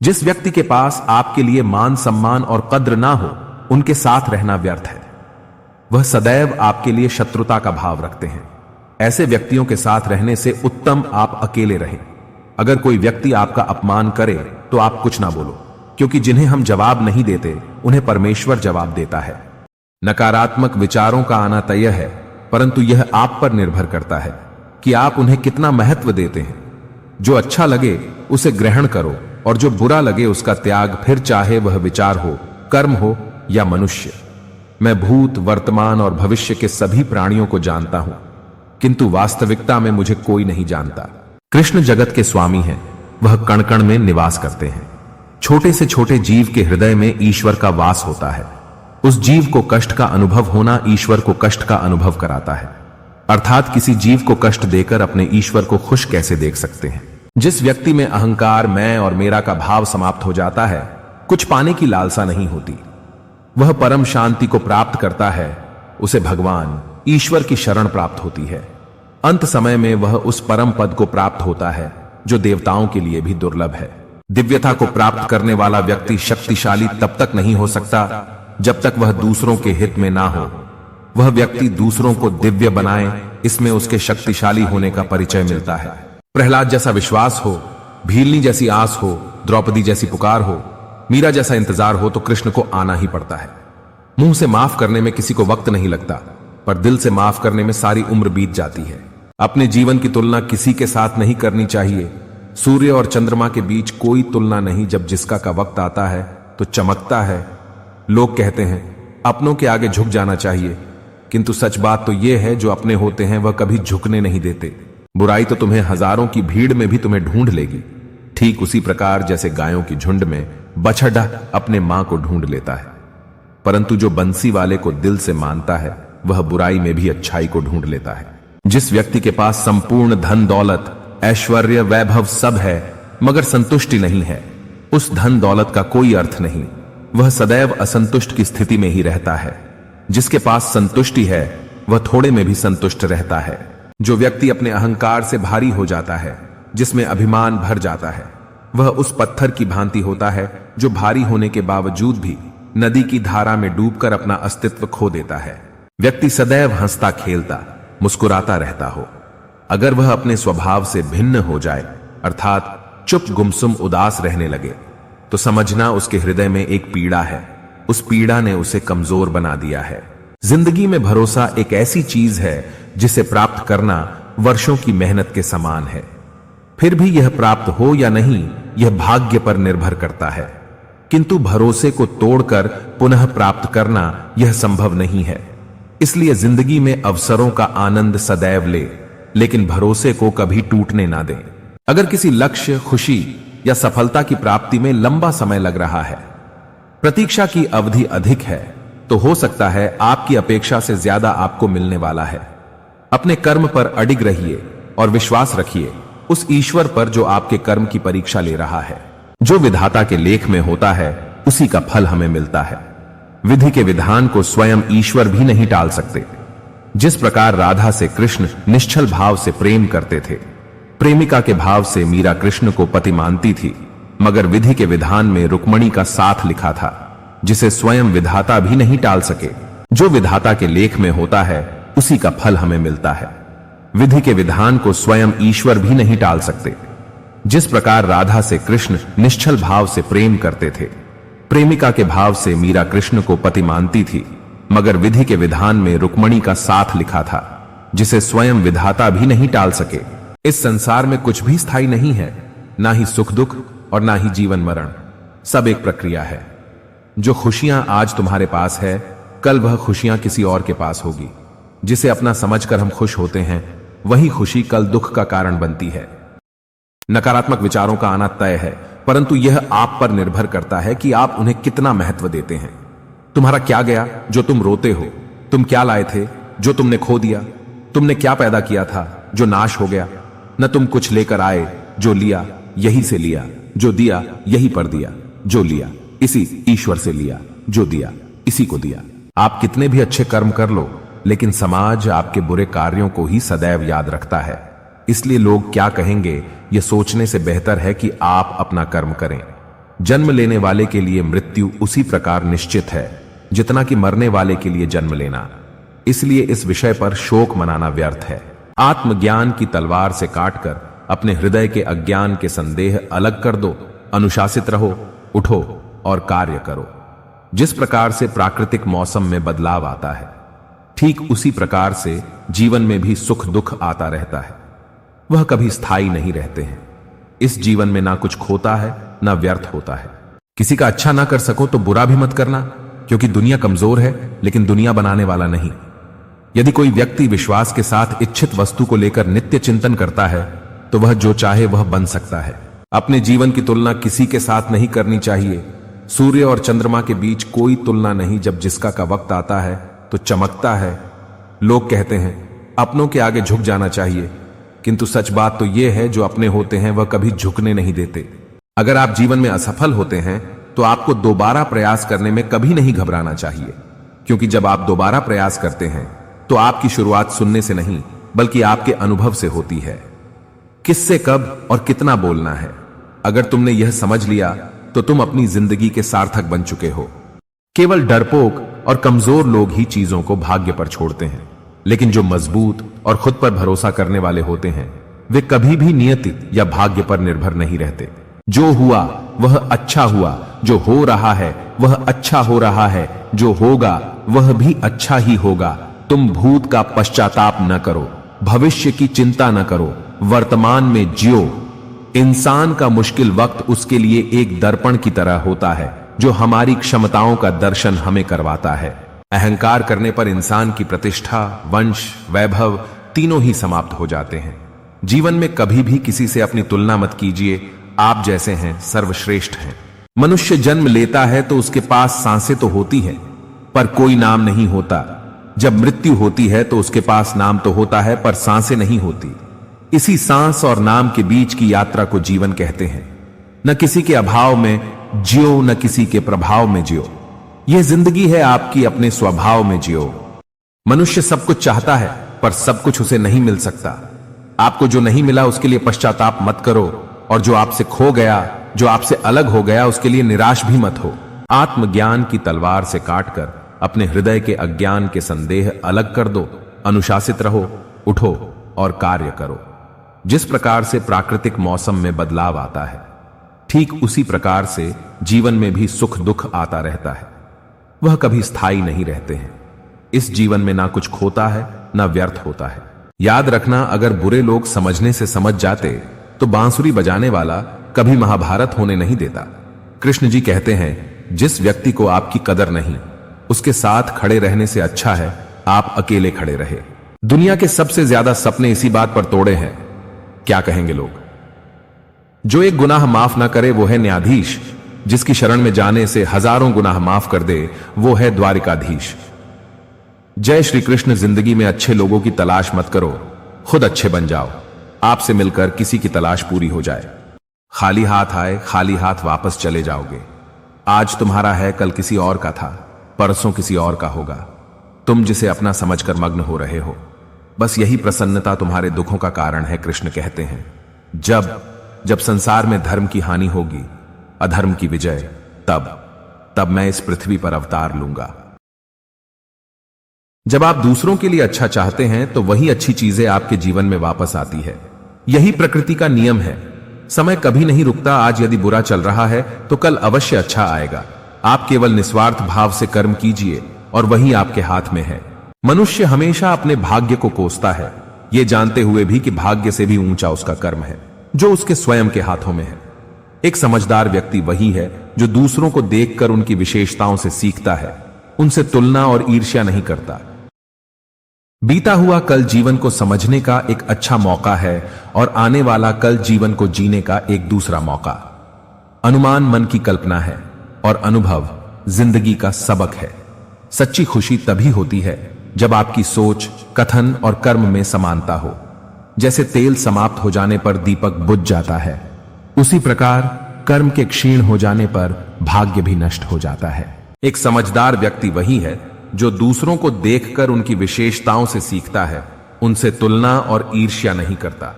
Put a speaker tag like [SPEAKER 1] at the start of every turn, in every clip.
[SPEAKER 1] जिस व्यक्ति के पास आपके लिए मान सम्मान और कद्र ना हो, उनके साथ रहना व्यर्थ है। वह सदैव आपके लिए शत्रुता का भाव रखते हैं। ऐसे व्यक्तियों के साथ रहने से उत्तम आप अकेले रहें। अगर कोई व्यक्ति आपका अपमान करे तो आप कुछ ना बोलो, क्योंकि जिन्हें हम जवाब नहीं देते उन्हें परमेश्वर जवाब देता है। नकारात्मक विचारों का आना तय है, परंतु यह आप पर निर्भर करता है कि आप उन्हें कितना महत्व देते हैं। जो अच्छा लगे उसे ग्रहण करो और जो बुरा लगे उसका त्याग, फिर चाहे वह विचार हो, कर्म हो या मनुष्य। मैं भूत, वर्तमान और भविष्य के सभी प्राणियों को जानता हूं, किंतु वास्तविकता में मुझे कोई नहीं जानता। कृष्ण जगत के स्वामी हैं, वह कण कण में निवास करते हैं। छोटे से छोटे जीव के हृदय में ईश्वर का वास होता है। उस जीव को कष्ट का अनुभव होना ईश्वर को कष्ट का अनुभव कराता है। अर्थात किसी जीव को कष्ट देकर अपने ईश्वर को खुश कैसे देख सकते हैं। जिस व्यक्ति में अहंकार, मैं और मेरा का भाव समाप्त हो जाता है, कुछ पाने की लालसा नहीं होती, वह परम शांति को प्राप्त करता है, उसे भगवान ईश्वर की शरण प्राप्त होती है। अंत समय में वह उस परम पद को प्राप्त होता है जो देवताओं के लिए भी दुर्लभ है। दिव्यता को प्राप्त करने वाला व्यक्ति शक्तिशाली तब तक नहीं हो सकता जब तक वह दूसरों के हित में ना हो। वह व्यक्ति दूसरों को दिव्य बनाए, इसमें उसके शक्तिशाली होने का परिचय मिलता है। प्रहलाद जैसा विश्वास हो, भीलनी जैसी आस हो, द्रौपदी जैसी पुकार हो, मीरा जैसा इंतजार हो तो कृष्ण को आना ही पड़ता है। मुंह से माफ करने में किसी को वक्त नहीं लगता, पर दिल से माफ करने में सारी उम्र बीत जाती है। अपने जीवन की तुलना किसी के साथ नहीं करनी चाहिए। सूर्य और चंद्रमा के बीच कोई तुलना नहीं, जब जिसका का वक्त आता है तो चमकता है। लोग कहते हैं अपनों के आगे झुक जाना चाहिए, किंतु सच बात तो यह है जो अपने होते हैं वह कभी झुकने नहीं देते। बुराई तो तुम्हें हजारों की भीड़ में भी तुम्हें ढूंढ लेगी, ठीक उसी प्रकार जैसे गायों की झुंड में बछड़ा अपने मां को ढूंढ लेता है। परंतु जो बंसी वाले को दिल से मानता है वह बुराई में भी अच्छाई को ढूंढ लेता है। जिस व्यक्ति के पास संपूर्ण धन दौलत, ऐश्वर्य, वैभव सब है मगर संतुष्टि नहीं है, उस धन दौलत का कोई अर्थ नहीं। वह सदैव असंतुष्ट की स्थिति में ही रहता है। जिसके पास संतुष्टि है वह थोड़े में भी संतुष्ट रहता है। जो व्यक्ति अपने अहंकार से भारी हो जाता है, जिसमें अभिमान भर जाता है, वह उस पत्थर की भांति होता है जो भारी होने के बावजूद भी नदी की धारा में डूबकर अपना अस्तित्व खो देता है। व्यक्ति सदैव हंसता खेलता मुस्कुराता रहता हो। अगर वह अपने स्वभाव से भिन्न हो जाए, अर्थात चुप गुमसुम उदास रहने लगे, तो समझना उसके हृदय में एक पीड़ा है। उस पीड़ा ने उसे कमजोर बना दिया है। जिंदगी में भरोसा एक ऐसी चीज है जिसे प्राप्त करना वर्षों की मेहनत के समान है। फिर भी यह प्राप्त हो या नहीं, यह भाग्य पर निर्भर करता है। किंतु भरोसे को तोड़कर पुनः प्राप्त करना यह संभव नहीं है। इसलिए जिंदगी में अवसरों का आनंद सदैव ले, लेकिन भरोसे को कभी टूटने ना दें। अगर किसी लक्ष्य, खुशी या सफलता की प्राप्ति में लंबा समय लग रहा है, प्रतीक्षा की अवधि अधिक है, तो हो सकता है आपकी अपेक्षा से ज्यादा आपको मिलने वाला है। अपने कर्म पर अडिग रहिए और विश्वास रखिए उस ईश्वर पर जो आपके कर्म की परीक्षा ले रहा है। जो विधाता के लेख में होता है उसी का फल हमें मिलता है। विधि के विधान को स्वयं ईश्वर भी नहीं टाल सकते। जिस प्रकार राधा से कृष्ण निश्चल भाव से प्रेम करते थे, प्रेमिका के भाव से मीरा कृष्ण को पति मानती थी, मगर विधि के विधान में रुक्मणी का साथ लिखा था, जिसे स्वयं विधाता भी नहीं टाल सके। जो विधाता के लेख में होता है उसी का फल हमें मिलता है। विधि के विधान को स्वयं ईश्वर भी नहीं टाल सकते। जिस प्रकार राधा से कृष्ण निश्चल भाव से प्रेम करते थे, प्रेमिका के भाव से मीरा कृष्ण को पति मानती थी, मगर विधि के विधान में रुक्मणी का साथ लिखा था, जिसे स्वयं विधाता भी नहीं टाल सके। इस संसार में कुछ भी स्थायी नहीं है, ना ही सुख दुख और ना ही जीवन मरण। सब एक प्रक्रिया है। जो खुशियां आज तुम्हारे पास है, कल वह खुशियां किसी और के पास होगी। जिसे अपना समझकर हम खुश होते हैं, वही खुशी कल दुख का कारण बनती है। नकारात्मक विचारों का आना तय है, परंतु यह आप पर निर्भर करता है कि आप उन्हें कितना महत्व देते हैं। तुम्हारा क्या गया जो तुम रोते हो? तुम क्या लाए थे जो तुमने खो दिया? तुमने क्या पैदा किया था जो नाश हो गया? न तुम कुछ लेकर आए, जो लिया यही से लिया, जो दिया यही पर दिया, जो लिया इसी ईश्वर से लिया, जो दिया इसी को दिया। आप कितने भी अच्छे कर्म कर लो, लेकिन समाज आपके बुरे कार्यों को ही सदैव याद रखता है। इसलिए लोग क्या कहेंगे यह सोचने से बेहतर है कि आप अपना कर्म करें। जन्म लेने वाले के लिए मृत्यु उसी प्रकार निश्चित है जितना कि मरने वाले के लिए जन्म लेना। इसलिए इस विषय पर शोक मनाना व्यर्थ है। आत्मज्ञान की तलवार से काटकर अपने हृदय के अज्ञान के संदेह अलग कर दो। अनुशासित रहो, उठो और कार्य करो। जिस प्रकार से प्राकृतिक मौसम में बदलाव आता है, ठीक उसी प्रकार से जीवन में भी सुख दुख आता रहता है। वह कभी स्थायी नहीं रहते हैं। इस जीवन में ना कुछ खोता है ना व्यर्थ होता है। किसी का अच्छा ना कर सको तो बुरा भी मत करना, क्योंकि दुनिया कमजोर है लेकिन दुनिया बनाने वाला नहीं। यदि कोई व्यक्ति विश्वास के साथ इच्छित वस्तु को लेकर नित्य चिंतन करता है तो वह जो चाहे वह बन सकता है। अपने जीवन की तुलना किसी के साथ नहीं करनी चाहिए। सूर्य और चंद्रमा के बीच कोई तुलना नहीं। जब जिसका का वक्त आता है तो चमकता है। लोग कहते हैं अपनों के आगे झुक जाना चाहिए, किंतु सच बात तो यह है जो अपने होते हैं वह कभी झुकने नहीं देते। अगर आप जीवन में असफल होते हैं तो आपको दोबारा प्रयास करने में कभी नहीं घबराना चाहिए, क्योंकि जब आप दोबारा प्रयास करते हैं तो आपकी शुरुआत सुनने से नहीं बल्कि आपके अनुभव से होती है। किससे कब और कितना बोलना है, अगर तुमने यह समझ लिया तो तुम अपनी जिंदगी के सार्थक बन चुके हो। केवल डरपोक और कमजोर लोग ही चीजों को भाग्य पर छोड़ते हैं, लेकिन जो मजबूत और खुद पर भरोसा करने वाले होते हैं वे कभी भी नियति या भाग्य पर निर्भर नहीं रहते। जो हुआ वह अच्छा हुआ, जो हो रहा है वह अच्छा हो रहा है, जो होगा वह भी अच्छा ही होगा। तुम भूत का पश्चाताप न करो, भविष्य की चिंता न करो, वर्तमान में जियो। इंसान का मुश्किल वक्त उसके लिए एक दर्पण की तरह होता है जो हमारी क्षमताओं का दर्शन हमें करवाता है। अहंकार करने पर इंसान की प्रतिष्ठा, वंश, वैभव तीनों ही समाप्त हो जाते हैं। जीवन में कभी भी किसी से अपनी तुलना मत कीजिए। आप जैसे हैं सर्वश्रेष्ठ हैं। मनुष्य जन्म लेता है तो उसके पास सांसें तो होती हैं, पर कोई नाम नहीं होता। जब मृत्यु होती है तो उसके पास नाम तो होता है पर सांसें नहीं होती। इसी सांस और नाम के बीच की यात्रा को जीवन कहते हैं। न किसी के अभाव में जियो, न किसी के प्रभाव में जियो। यह जिंदगी है आपकी, अपने स्वभाव में जियो। मनुष्य सब कुछ चाहता है पर सब कुछ उसे नहीं मिल सकता। आपको जो नहीं मिला उसके लिए पश्चाताप मत करो, और जो आपसे खो गया, जो आपसे अलग हो गया, उसके लिए निराश भी मत हो। आत्मज्ञान की तलवार से काटकर अपने हृदय के अज्ञान के संदेह अलग कर दो। अनुशासित रहो, उठो और कार्य करो। जिस प्रकार से प्राकृतिक मौसम में बदलाव आता है, ठीक उसी प्रकार से जीवन में भी सुख दुख आता रहता है। वह कभी स्थायी नहीं रहते हैं। इस जीवन में ना कुछ खोता है ना व्यर्थ होता है। याद रखना, अगर बुरे लोग समझने से समझ जाते तो बांसुरी बजाने वाला कभी महाभारत होने नहीं देता। कृष्ण जी कहते हैं, जिस व्यक्ति को आपकी कदर नहीं, उसके साथ खड़े रहने से अच्छा है आप अकेले खड़े रहे। दुनिया के सबसे ज्यादा सपने इसी बात पर तोड़े हैं। क्या कहेंगे लोग? जो एक गुनाह माफ ना करे वो है न्यायाधीश, जिसकी शरण में जाने से हजारों गुनाह माफ कर दे वो है द्वारिकाधीश। जय श्री कृष्ण। जिंदगी में अच्छे लोगों की तलाश मत करो, खुद अच्छे बन जाओ। आपसे मिलकर किसी की तलाश पूरी हो जाए। खाली हाथ आए, खाली हाथ वापस चले जाओगे। आज तुम्हारा है, कल किसी और का था, परसों किसी और का होगा। तुम जिसे अपना समझकर मग्न हो रहे हो, बस यही प्रसन्नता तुम्हारे दुखों का कारण है। कृष्ण कहते हैं, जब संसार में धर्म की हानि होगी, अधर्म की विजय, तब मैं इस पृथ्वी पर अवतार लूंगा। जब आप दूसरों के लिए अच्छा चाहते हैं तो वही अच्छी चीजें आपके जीवन में वापस आती है। यही प्रकृति का नियम है। समय कभी नहीं रुकता। आज यदि बुरा चल रहा है तो कल अवश्य अच्छा आएगा। आप केवल निस्वार्थ भाव से कर्म कीजिए और वही आपके हाथ में है। मनुष्य हमेशा अपने भाग्य को कोसता है, यह जानते हुए भी कि भाग्य से भी ऊंचा उसका कर्म है जो उसके स्वयं के हाथों में है। एक समझदार व्यक्ति वही है जो दूसरों को देखकर उनकी विशेषताओं से सीखता है, उनसे तुलना और ईर्ष्या नहीं करता। बीता हुआ कल जीवन को समझने का एक अच्छा मौका है और आने वाला कल जीवन को जीने का एक दूसरा मौका। अनुमान मन की कल्पना है और अनुभव जिंदगी का सबक है। सच्ची खुशी तभी होती है जब आपकी सोच, कथन और कर्म में समानता हो। जैसे तेल समाप्त हो जाने पर दीपक बुझ जाता है, उसी प्रकार कर्म के क्षीण हो जाने पर भाग्य भी नष्ट हो जाता है। एक समझदार व्यक्ति वही है जो दूसरों को देखकर उनकी विशेषताओं से सीखता है, उनसे तुलना और ईर्ष्या नहीं करता।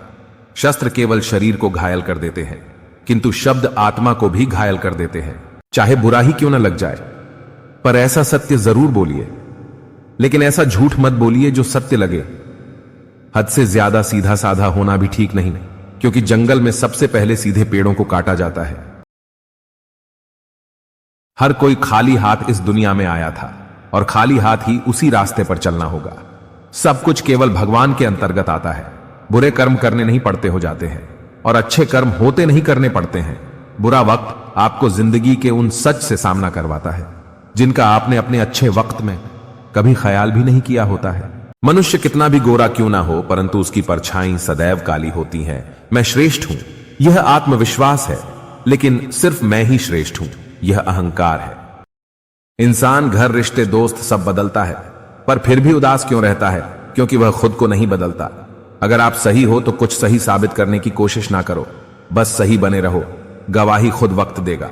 [SPEAKER 1] शस्त्र केवल शरीर को घायल कर देते हैं, किंतु शब्द आत्मा को भी घायल कर देते हैं, चाहे बुरा ही क्यों न लग जाए। पर ऐसा सत्य जरूर बोलिए, लेकिन ऐसा झूठ मत बोलिए जो सत्य लगे। हद से ज्यादा सीधा साधा होना भी ठीक नहीं, क्योंकि जंगल में सबसे पहले सीधे पेड़ों को काटा जाता है। हर कोई खाली हाथ इस दुनिया में आया था और खाली हाथ ही उसी रास्ते पर चलना होगा। सब कुछ केवल भगवान के अंतर्गत आता है। बुरे कर्म करने नहीं पड़ते हो जाते हैं और अच्छे कर्म होते नहीं करने पड़ते हैं। बुरा वक्त आपको जिंदगी के उन सच से सामना करवाता है जिनका आपने अपने अच्छे वक्त में कभी ख्याल भी नहीं किया होता है। मनुष्य कितना भी गोरा क्यों ना हो, परंतु उसकी परछाई सदैव काली होती है। मैं श्रेष्ठ हूं, यह आत्मविश्वास है, लेकिन सिर्फ मैं ही श्रेष्ठ हूं, यह अहंकार है। इंसान घर, रिश्ते, दोस्त सब बदलता है, पर फिर भी उदास क्यों रहता है? क्योंकि वह खुद को नहीं बदलता। अगर आप सही हो तो कुछ सही साबित करने की कोशिश ना करो, बस सही बने रहो। गवाही खुद वक्त देगा।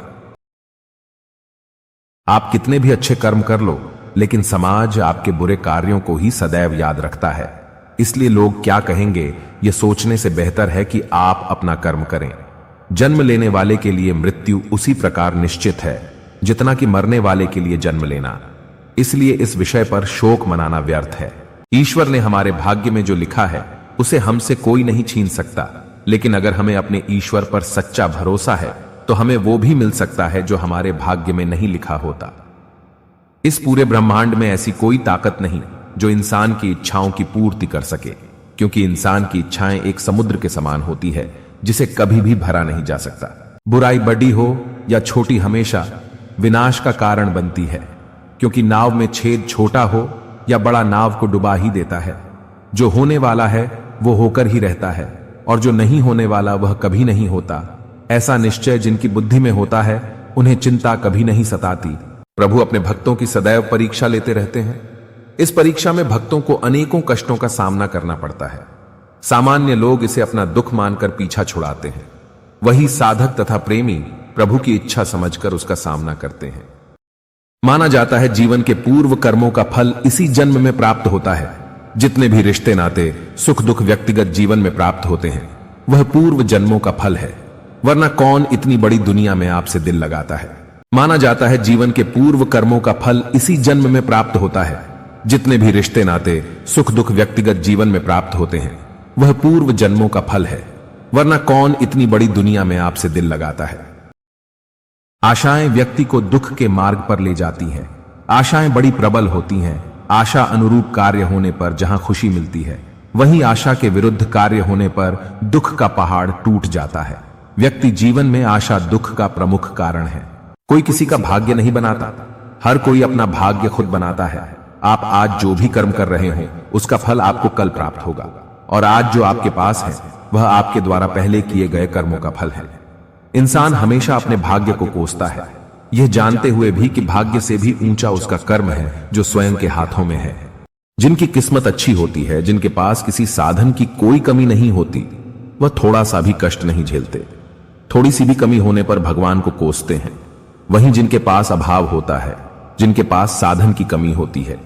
[SPEAKER 1] आप कितने भी अच्छे कर्म कर लो, लेकिन समाज आपके बुरे कार्यों को ही सदैव याद रखता है। इसलिए लोग क्या कहेंगे यह सोचने से बेहतर है कि आप अपना कर्म करें। जन्म लेने वाले के लिए मृत्यु उसी प्रकार निश्चित है जितना कि मरने वाले के लिए जन्म लेना। इसलिए इस विषय पर शोक मनाना व्यर्थ है। ईश्वर ने हमारे भाग्य में जो लिखा है उसे हमसे कोई नहीं छीन सकता, लेकिन अगर हमें अपने ईश्वर पर सच्चा भरोसा है तो हमें वो भी मिल सकता है जो हमारे भाग्य में नहीं लिखा होता। इस पूरे ब्रह्मांड में ऐसी कोई ताकत नहीं जो इंसान की इच्छाओं की पूर्ति कर सके, क्योंकि इंसान की इच्छाएं एक समुद्र के समान होती है जिसे कभी भी भरा नहीं जा सकता। बुराई बड़ी हो या छोटी हमेशा विनाश का कारण बनती है, क्योंकि नाव में छेद छोटा हो या बड़ा नाव को डुबा ही देता है। जो होने वाला है वो होकर ही रहता है, और जो नहीं होने वाला वह कभी नहीं होता। ऐसा निश्चय जिनकी बुद्धि में होता है उन्हें चिंता कभी नहीं सताती। प्रभु अपने भक्तों की सदैव परीक्षा लेते रहते हैं। इस परीक्षा में भक्तों को अनेकों कष्टों का सामना करना पड़ता है। सामान्य लोग इसे अपना दुख मानकर पीछा छुड़ाते हैं, वही साधक तथा प्रेमी प्रभु की इच्छा समझकर उसका सामना करते हैं। माना जाता है जीवन के पूर्व कर्मों का फल इसी जन्म में प्राप्त होता है। जितने भी रिश्ते नाते, सुख दुख व्यक्तिगत जीवन में प्राप्त होते हैं वह पूर्व जन्मों का फल है, वरना कौन इतनी बड़ी दुनिया में आपसे दिल लगाता है। माना जाता है जीवन के पूर्व कर्मों का फल इसी जन्म में प्राप्त होता है। जितने भी रिश्ते नाते, सुख दुख व्यक्तिगत जीवन में प्राप्त होते हैं वह पूर्व जन्मों का फल है, वरना कौन इतनी बड़ी दुनिया में आपसे दिल लगाता है। आशाएं व्यक्ति को दुख के मार्ग पर ले जाती हैं। आशाएं बड़ी प्रबल होती हैं। आशा अनुरूप कार्य होने पर जहां खुशी मिलती है, वहीं आशा के विरुद्ध कार्य होने पर दुख का पहाड़ टूट जाता है। व्यक्ति जीवन में आशा दुख का प्रमुख कारण है। कोई किसी का भाग्य नहीं बनाता, हर कोई अपना भाग्य खुद बनाता है। आप आज जो भी कर्म कर रहे हो उसका फल आपको कल प्राप्त होगा, और आज जो आपके पास है वह आपके द्वारा पहले किए गए कर्मों का फल है। इंसान हमेशा अपने भाग्य को कोसता है, यह जानते हुए भी कि भाग्य से भी ऊंचा उसका कर्म है जो स्वयं के हाथों में है। जिनकी किस्मत अच्छी होती है, जिनके पास किसी साधन की कोई कमी नहीं होती, वह थोड़ा सा भी कष्ट नहीं झेलते। थोड़ी सी भी कमी होने पर भगवान को कोसते हैं। वहीं जिनके पास अभाव होता है, जिनके पास साधन की कमी होती है,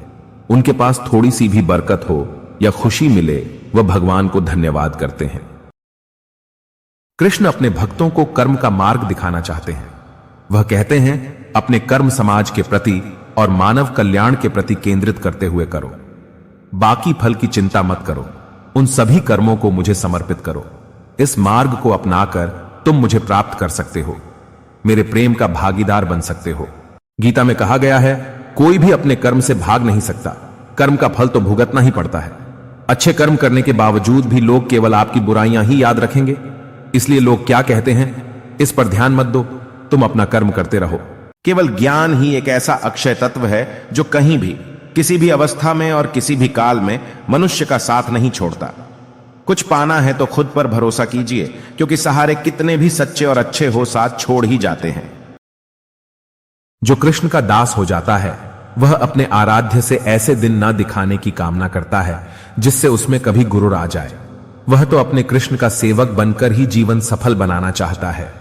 [SPEAKER 1] उनके पास थोड़ी सी भी बरकत हो या खुशी मिले, वह भगवान को धन्यवाद करते हैं। कृष्ण अपने भक्तों को कर्म का मार्ग दिखाना चाहते हैं। वह कहते हैं, अपने कर्म समाज के प्रति और मानव कल्याण के प्रति केंद्रित करते हुए करो। बाकी फल की चिंता मत करो, उन सभी कर्मों को मुझे समर्पित करो। इस मार्ग को अपनाकर तुम मुझे प्राप्त कर सकते हो, मेरे प्रेम का भागीदार बन सकते हो। गीता में कहा गया है, कोई भी अपने कर्म से भाग नहीं सकता, कर्म का फल तो भुगतना ही पड़ता है। अच्छे कर्म करने के बावजूद भी लोग केवल आपकी बुराइयां ही याद रखेंगे। इसलिए लोग क्या कहते हैं, इस पर ध्यान मत दो, तुम अपना कर्म करते रहो। केवल ज्ञान ही एक ऐसा अक्षय तत्व है जो कहीं भी, किसी भी अवस्था में और किसी भी काल में मनुष्य का साथ नहीं छोड़ता। कुछ पाना है तो खुद पर भरोसा कीजिए, क्योंकि सहारे कितने भी सच्चे और अच्छे हो, साथ छोड़ ही जाते हैं। जो कृष्ण का दास हो जाता है वह अपने आराध्य से ऐसे दिन न दिखाने की कामना करता है जिससे उसमें कभी गुरूर आ जाए। वह तो अपने कृष्ण का सेवक बनकर ही जीवन सफल बनाना चाहता है।